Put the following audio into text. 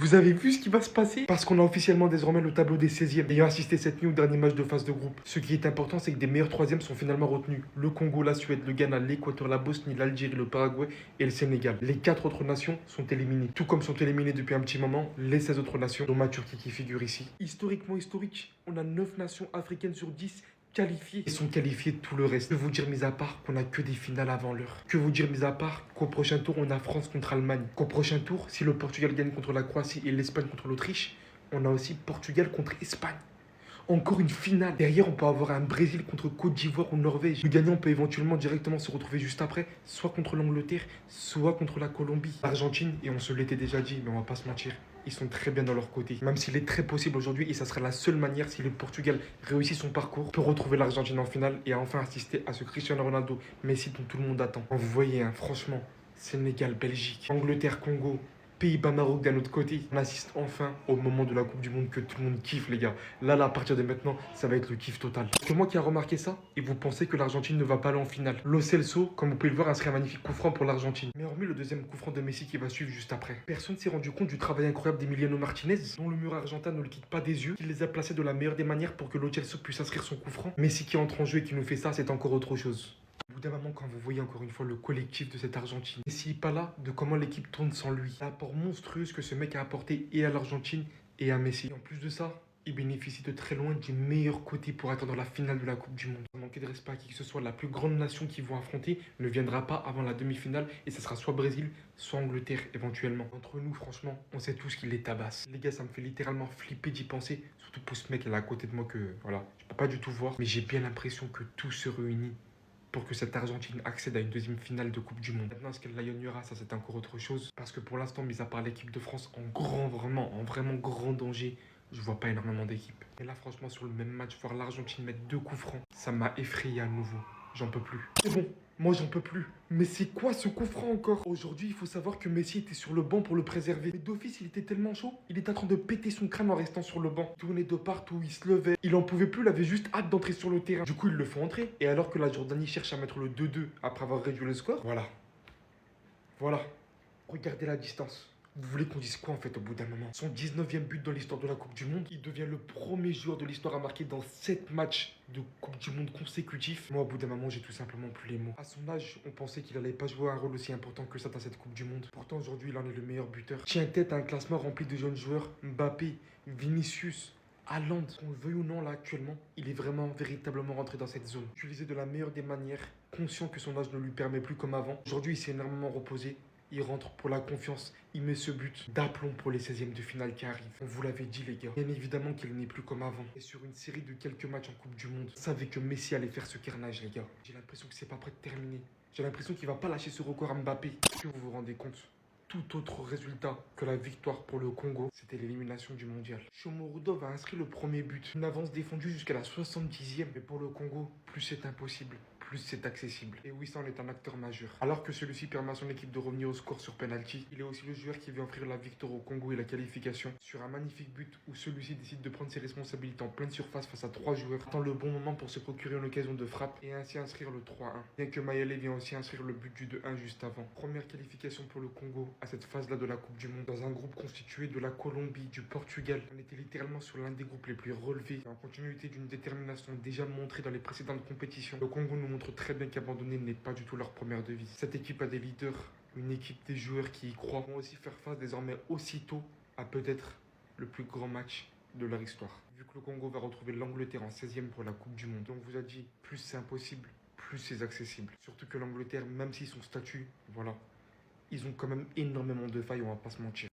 Vous avez vu ce qui va se passer? Parce qu'on a officiellement désormais le tableau des 16e, ayant assisté cette nuit au dernier match de phase de groupe. Ce qui est important, c'est que des meilleurs troisièmes sont finalement retenus. Le Congo, la Suède, le Ghana, l'Équateur, la Bosnie, l'Algérie, le Paraguay et le Sénégal. Les 4 autres nations sont éliminées. Tout comme sont éliminées depuis un petit moment les 16 autres nations, dont ma Turquie qui figure ici. Historiquement historique, on a 9 nations africaines sur 10 qualifiés et sont qualifiés de tout le reste. Que vous dire mis à part qu'on a que des finales avant l'heure. Que vous dire mis à part qu'au prochain tour on a France contre Allemagne. Qu'au prochain tour, si le Portugal gagne contre la Croatie et l'Espagne contre l'Autriche, on a aussi Portugal contre Espagne. Encore une finale. Derrière, on peut avoir un Brésil contre Côte d'Ivoire ou Norvège. Le gagnant peut éventuellement directement se retrouver juste après, soit contre l'Angleterre, soit contre la Colombie. L'Argentine, et on se l'était déjà dit, mais on va pas se mentir, ils sont très bien dans leur côté. Même s'il est très possible aujourd'hui, et ça sera la seule manière si le Portugal réussit son parcours, pour retrouver l'Argentine en finale et enfin assister à ce Cristiano Ronaldo, Messi dont tout le monde attend. Vous voyez, hein, franchement, Sénégal, Belgique, Angleterre, Congo, Pays-Bas, Maroc d'un autre côté. On assiste enfin au moment de la Coupe du Monde que tout le monde kiffe, les gars. Là, à partir de maintenant, ça va être le kiff total. C'est moi qui a remarqué ça et vous pensez que l'Argentine ne va pas aller en finale. Lo Celso, comme vous pouvez le voir, inscrit un magnifique coup franc pour l'Argentine. Mais hormis le deuxième coup franc de Messi qui va suivre juste après, personne ne s'est rendu compte du travail incroyable d'Emiliano Martinez, dont le mur argentin ne le quitte pas des yeux, qu'il les a placés de la meilleure des manières pour que Lo Celso puisse inscrire son coup franc. Messi qui entre en jeu et qui nous fait ça, c'est encore autre chose. Au bout d'un moment, quand vous voyez encore une fois le collectif de cette Argentine, et s'il pas là, de comment l'équipe tourne sans lui, l'apport monstrueux que ce mec a apporté et à l'Argentine et à Messi. Et en plus de ça, il bénéficie de très loin du meilleur côté pour atteindre la finale de la Coupe du Monde. Sans manquer de respect à qui que ce soit, la plus grande nation qu'ils vont affronter ne viendra pas avant la demi-finale et ce sera soit Brésil, soit Angleterre éventuellement. Entre nous, franchement, on sait tous qu'il les tabasse. Les gars, ça me fait littéralement flipper d'y penser, surtout pour ce mec là à côté de moi que, voilà, je peux pas du tout voir, mais j'ai bien l'impression que tout se réunit pour que cette Argentine accède à une deuxième finale de Coupe du Monde. Maintenant, est-ce qu'elle la gagnera? Ça, c'est encore autre chose. Parce que pour l'instant, mis à part l'équipe de France en vraiment grand danger, je vois pas énormément d'équipes. Et là, franchement, sur le même match, voir l'Argentine mettre 2 coups francs, ça m'a effrayé à nouveau. J'en peux plus. C'est bon, moi j'en peux plus. Mais c'est quoi ce coup franc encore? Aujourd'hui, il faut savoir que Messi était sur le banc pour le préserver. Mais d'office, il était tellement chaud, il était en train de péter son crâne en restant sur le banc. Il tournait de partout, il se levait. Il en pouvait plus, il avait juste hâte d'entrer sur le terrain. Du coup, il le fait entrer. Et alors que la Jordanie cherche à mettre le 2-2 après avoir réduit le score, voilà. Regardez la distance. Vous voulez qu'on dise quoi en fait au bout d'un moment? Son 19e but dans l'histoire de la Coupe du Monde. Il devient le premier joueur de l'histoire à marquer dans 7 matchs de Coupe du Monde consécutifs. Moi, au bout d'un moment, j'ai tout simplement plus les mots. À son âge, on pensait qu'il allait pas jouer un rôle aussi important que ça dans cette Coupe du Monde. Pourtant, aujourd'hui, il en est le meilleur buteur. Tient tête à un classement rempli de jeunes joueurs. Mbappé, Vinicius, Haaland, qu'on le veuille ou non là actuellement, il est vraiment véritablement rentré dans cette zone. Utilisé de la meilleure des manières, conscient que son âge ne lui permet plus comme avant. Aujourd'hui, il s'est énormément reposé. Il rentre pour la confiance, il met ce but d'aplomb pour les 16e de finale qui arrivent. On vous l'avait dit les gars, bien évidemment qu'il n'est plus comme avant. Et sur une série de quelques matchs en Coupe du Monde, on savait que Messi allait faire ce carnage les gars. J'ai l'impression que c'est pas prêt de terminer. J'ai l'impression qu'il va pas lâcher ce record à Mbappé. Est-ce que vous vous rendez compte? Tout autre résultat que la victoire pour le Congo, c'était l'élimination du mondial. Shomorodov a inscrit le premier but. Une avance défendue jusqu'à la 70e. Mais pour le Congo, plus c'est impossible, plus c'est accessible. Et Wissam est un acteur majeur. Alors que celui-ci permet à son équipe de revenir au score sur penalty, il est aussi le joueur qui vient offrir la victoire au Congo et la qualification sur un magnifique but où celui-ci décide de prendre ses responsabilités en pleine surface face à 3 joueurs, attend le bon moment pour se procurer une occasion de frappe et ainsi inscrire le 3-1. Bien que Mayele vient aussi inscrire le but du 2-1 juste avant. Première qualification pour le Congo à cette phase-là de la Coupe du Monde. Dans un groupe constitué de la Colombie, du Portugal, on était littéralement sur l'un des groupes les plus relevés, en continuité d'une détermination déjà montrée dans les précédentes compétitions. Le Congo nous montre très bien qu'abandonner n'est pas du tout leur première devise. Cette équipe a des leaders, une équipe des joueurs qui y croient, vont aussi faire face désormais aussitôt à peut-être le plus grand match de leur histoire. Vu que le Congo va retrouver l'Angleterre en 16e pour la Coupe du Monde, on vous a dit, plus c'est impossible, plus c'est accessible. Surtout que l'Angleterre, même si son statut, voilà, ils ont quand même énormément de failles, on va pas se mentir.